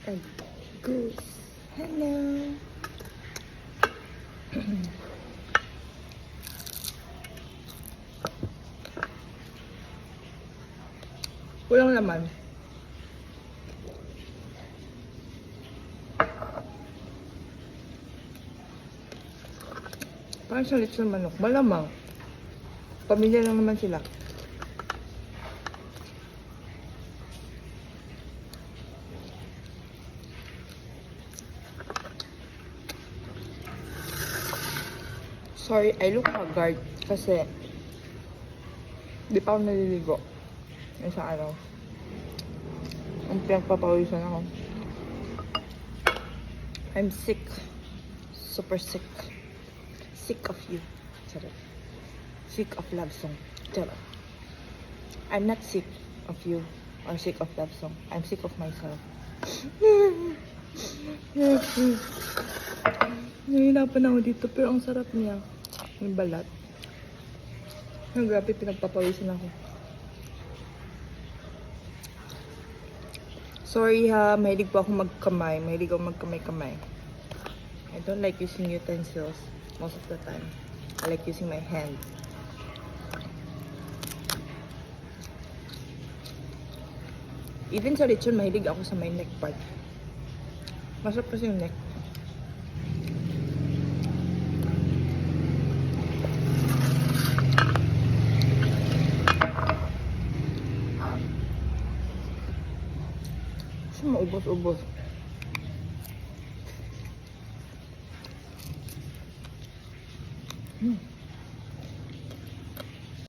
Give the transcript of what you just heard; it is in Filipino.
Egg goose. Hello. Walang laman. Parang sa lechon manok. Malamang. Pamilya lang naman sila. Sorry, I look haggard kasi di pa ako naliligo. Isang araw. Ang pinagpapawisan ako. I'm sick. Super sick. Sick of you. Charot. Sick of love song. Charot. I'm not sick of you or sick of love song. I'm sick of myself. Nahihirapan ako dito pero ang sarap niya. Yung balat. Ang grabe, pinagpapawisan ako. Sorry ha, mahilig po ako magkamay. Mahilig ako magkamay-kamay. I don't like using utensils most of the time. I like using my hand. Even sa lechon, mahilig ako sa may neck part. Masarap kasi yung neck. Maubos-ubos.